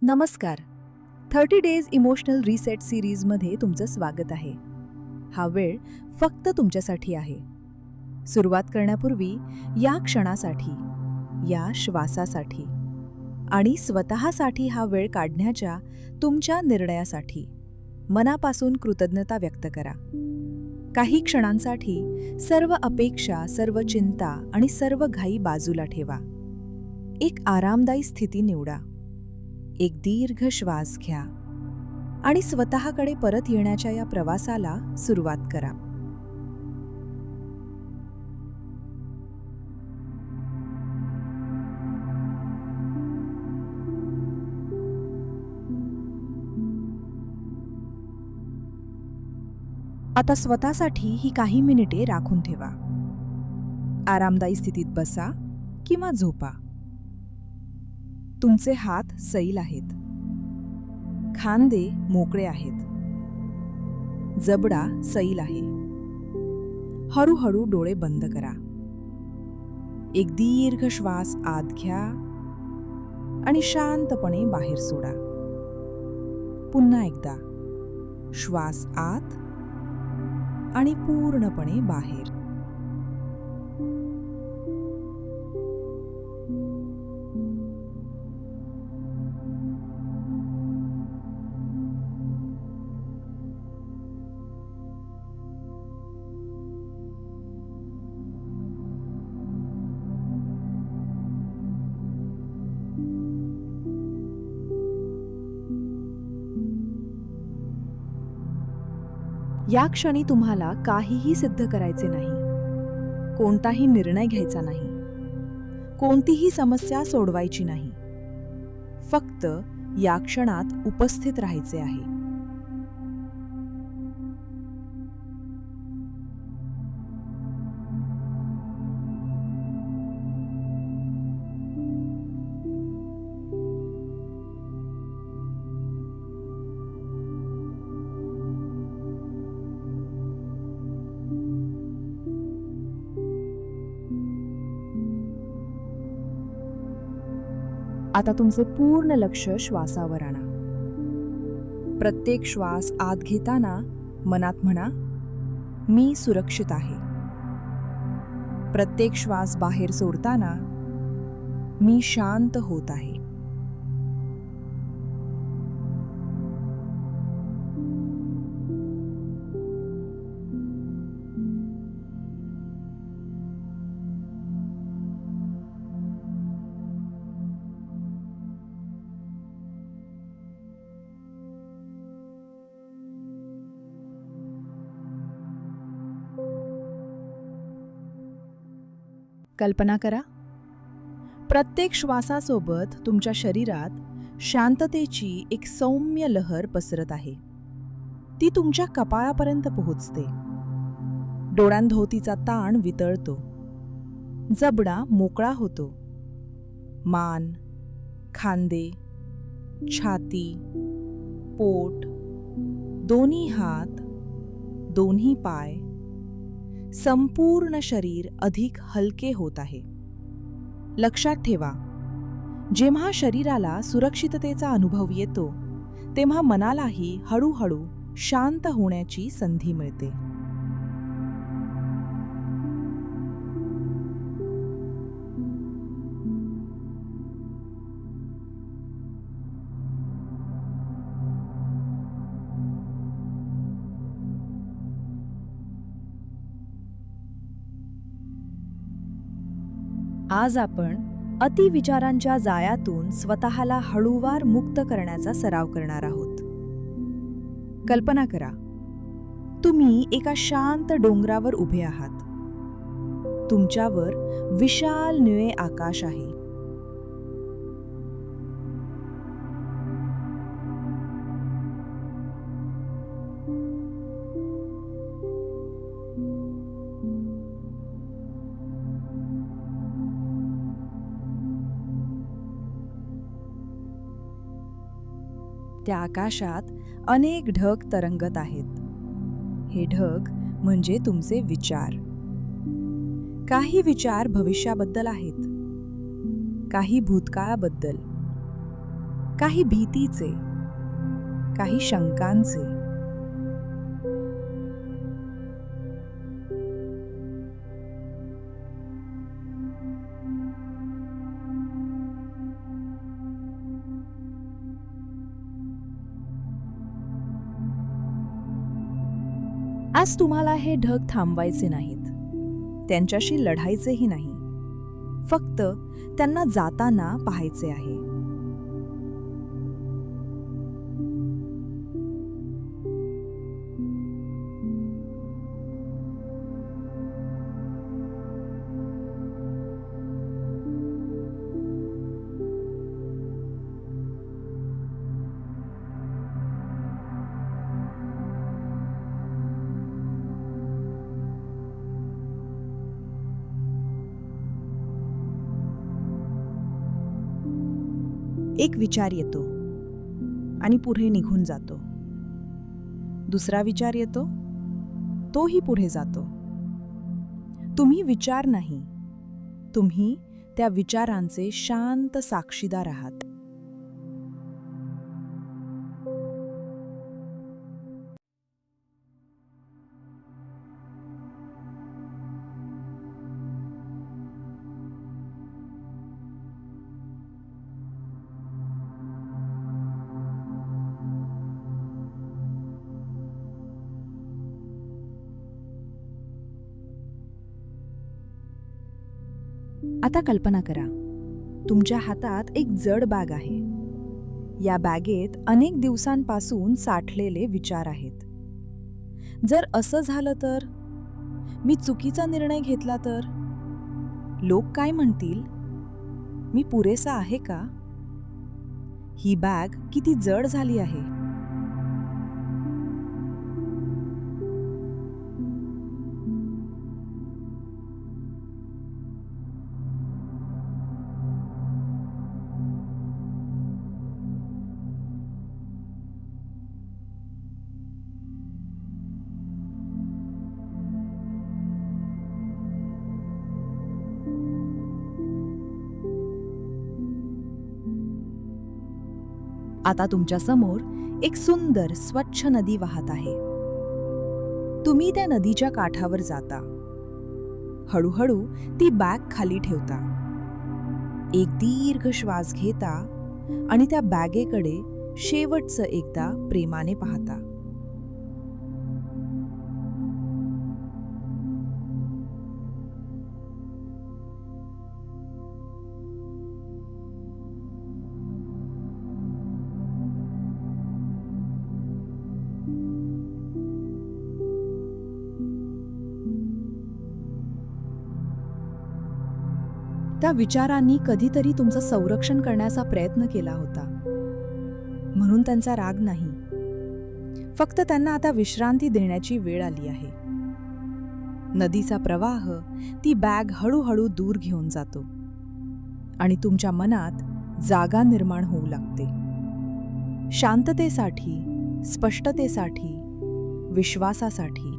नमस्कार. 30 days emotional reset सिरीजमध्ये तुमचं स्वागत आहे. हा वेळ फक्त तुमच्यासाठी आहे. सुरुवात करण्यापूर्वी या क्षणासाठी, या श्वासासाठी आणि स्वतःसाठी हा वेळ काढण्याच्या तुमच्या निर्णयासाठी मनापासून कृतज्ञता व्यक्त करा. काही क्षणांसाठी सर्व अपेक्षा, सर्व चिंता आणि सर्व घाई बाजूला ठेवा. एक आरामदायी स्थिती निवडा. एक दीर्घ श्वास घ्या आणि स्वतःकडे परत येण्याच्या या प्रवासाला सुरुवात करा. आता स्वतःसाठी ही काही मिनिटे राखून ठेवा. आरामदायी स्थितीत बसा किंवा झोपा. तुमचे हात सैल आहेत. खांदे मोकळे आहेत. जबडा सैल आहे. हळूहळू डोळे बंद करा. एक दीर्घ श्वास आत घ्या आणि शांतपणे बाहेर सोडा. पुन्हा एकदा श्वास आत आणि पूर्णपणे बाहेर. या क्षणी तुम्हाला काहीही सिद्ध करायचे नाही. कोणताही निर्णय घ्यायचा नाही. कोणतीही समस्या सोडवायची नाही. फक्त या क्षणात उपस्थित राहायचे आहे. आता तुमचे पूर्ण लक्ष श्वासावर आणा. प्रत्येक श्वास आत घेताना मनात म्हणा, मी सुरक्षित आहे. प्रत्येक श्वास बाहेर सोडताना मी शांत होत आहे. कल्पना करा, प्रत्येक श्वासासोबत तुमच्या शरीरात शांततेची एक सौम्य लहर पसरत आहे. ती तुमच्या कपाळापर्यंत पोहोचते. डोळ्यांभोवतीचा ताण वितळतो. जबडा मोकळा होतो. मान, खांदे, छाती, पोट, दोन्ही हात, दोन्ही पाय, संपूर्ण शरीर अधिक हलके होत आहे. लक्षात ठेवा, जेव्हा शरीराला सुरक्षिततेचा अनुभव येतो, तेव्हा मनालाही हळूहळू शांत होण्याची संधी मिळते. आज आपण अतिविचारांच्या जाळ्यातून स्वतःला हळूवार मुक्त करण्याचा सराव करणार आहोत. कल्पना करा, तुम्ही एका शांत डोंगरावर उभे आहात. तुमच्यावर विशाल निळे आकाश आहे. त्या आकाशात अनेक ढग तरंगत आहेत. हे ढग म्हणजे तुमचे विचार. काही विचार भविष्याबद्दल आहेत, काही भूतकाळाबद्दल, काही भीतीचे, काही शंकांचे. आज तुम्हाला हे ढग थांबवायचे नाहीत, त्यांच्याशी लढायचेही नाही, फक्त त्यांना जाताना पाहायचे आहे. एक विचार येतो आणि पुढे निघून जातो. दुसरा विचार येतो, तोही पुढे जातो. तुम्ही विचार नाही, तुम्ही त्या विचारांचे शांत साक्षीदार आहात. आता कल्पना करा, तुमच्या हातात एक जड बॅग आहे. या बॅगेत अनेक दिवसांपासून साठलेले विचार आहेत. जर असं झालं तर, मी चुकीचा निर्णय घेतला तर, लोक काय म्हणतील, मी पुरेसा आहे का? ही बॅग किती जड झाली आहे. आता तुमच्या समोर एक सुंदर स्वच्छ नदी वाहत आहे. तुम्ही त्या नदीच्या काठावर जाता. हळूहळू ती बॅग खाली ठेवता. एक दीर्घ श्वास घेता आणि त्या बॅगेकडे शेवटचं एकदा प्रेमाने पाहता. त्या विचारांनी कधीतरी तुमचं संरक्षण करण्याचा प्रयत्न केला होता, म्हणून त्यांचा राग नाही. फक्त त्यांना आता विश्रांती देण्याची वेळ आली आहे. नदीचा प्रवाह ती बॅग हळूहळू दूर घेऊन जातो आणि तुमच्या मनात जागा निर्माण होऊ लागते. शांततेसाठी, स्पष्टतेसाठी, विश्वासासाठी.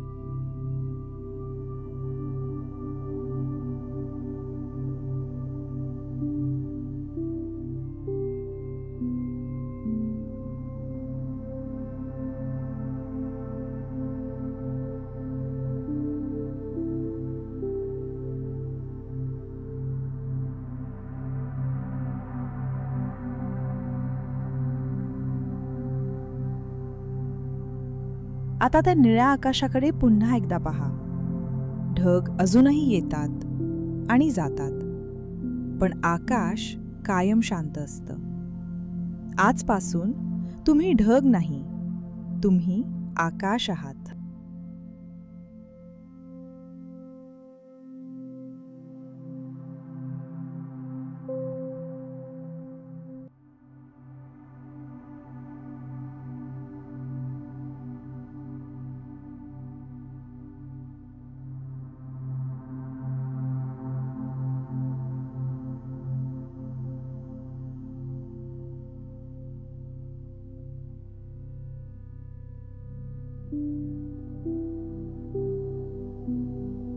आता त्या निळ्या आकाशाकडे पुन्हा एकदा पहा. ढग अजूनही येतात आणि जातात, पण आकाश कायम शांत असतं. आजपासून तुम्ही ढग नाही, तुम्ही आकाश आहात.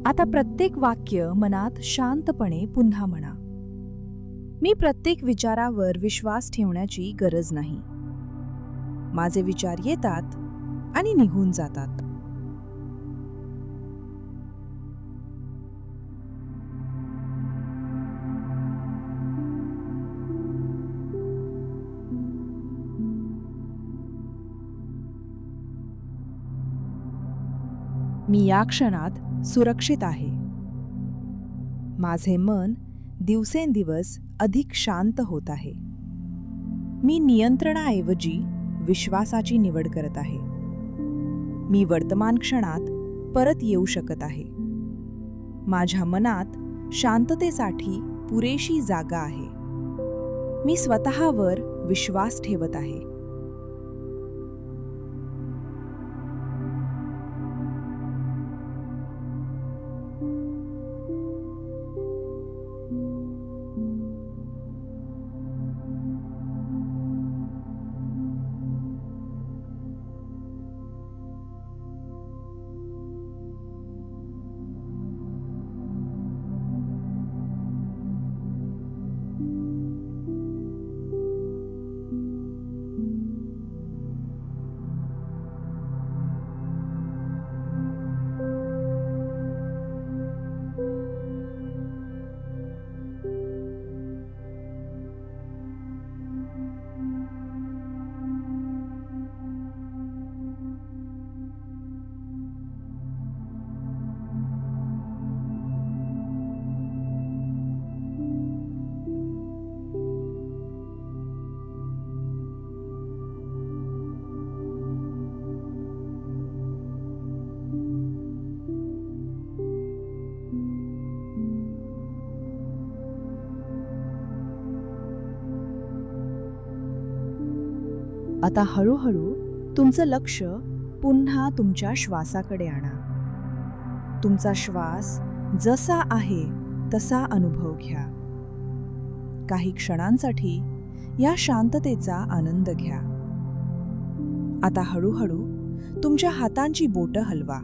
आता प्रत्येक वाक्य मनात शांतपणे पुन्हा म्हणा. मी प्रत्येक विचारावर विश्वास ठेवण्याची गरज नाही. माझे विचार येतात आणि निघून जातात. मी या क्षणात सुरक्षित आहे. माझे मन दिवसेंदिवस अधिक शांत होत आहे. मी नियंत्रणाऐवजी विश्वासाची निवड करत आहे. मी वर्तमान क्षणात परत येऊ शकत आहे. माझ्या मनात शांततेसाठी पुरेशी जागा आहे. मी स्वतःवर विश्वास ठेवत आहे. आता हळूहळू तुमचं लक्ष पुन्हा तुमच्या श्वासाकडे आणा. तुमचा श्वास जसा आहे तसा अनुभव घ्या. काही क्षणांसाठी या शांततेचा आनंद घ्या. आता हळूहळू तुमच्या हातांची बोटं हलवा,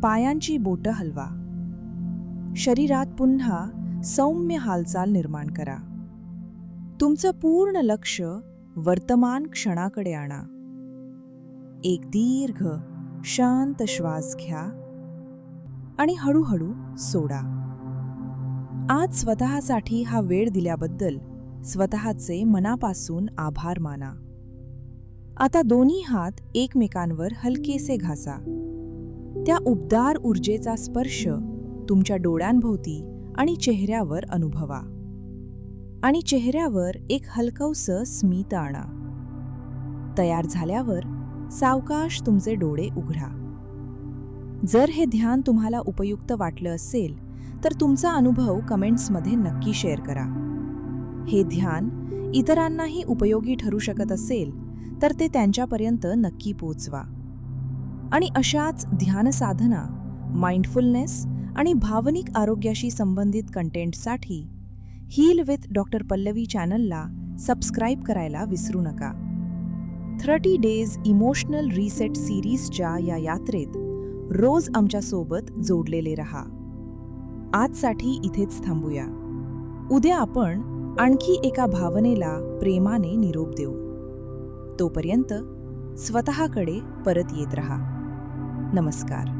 पायांची बोटं हलवा. शरीरात पुन्हा सौम्य हालचाल निर्माण करा. तुमचं पूर्ण लक्ष वर्तमान क्षणाकडे आणा. एक दीर्घ शांत श्वास घ्या आणि हळूहळू सोडा. आज स्वतःसाठी हा वेळ दिल्याबद्दल स्वतःचे मनापासून आभार माना. आता दोन्ही हात एकमेकांवर हलकेसे घासा. त्या उबदार ऊर्जेचा स्पर्श तुमच्या डोळ्यांभोवती आणि चेहऱ्यावर अनुभवा. आणि चेहऱ्यावर एक हलकंसं स्मित आणा. तयार झाल्यावर सावकाश तुमचे डोळे उघडा. जर हे ध्यान तुम्हाला उपयुक्त वाटलं असेल तर तुमचा अनुभव कमेंट्समध्ये नक्की शेअर करा. हे ध्यान इतरांनाही उपयोगी ठरू शकत असेल तर ते त्यांच्यापर्यंत नक्की पोचवा. आणि अशाच ध्यान साधना, माइंडफुलनेस आणि भावनिक आरोग्याशी संबंधित कंटेंटसाठी हील विथ डॉक्टर पल्लवी चॅनलला सबस्क्राईब करायला विसरू नका. 30 डेज इमोशनल रिसेट सिरीजच्या या यात्रेत रोज आमच्यासोबत जोडलेले रहा. आजसाठी इथेच थांबूया. उद्या आपण आणखी एका भावनेला प्रेमाने निरोप देऊ. तोपर्यंत स्वतःकडे परत येत रहा. नमस्कार.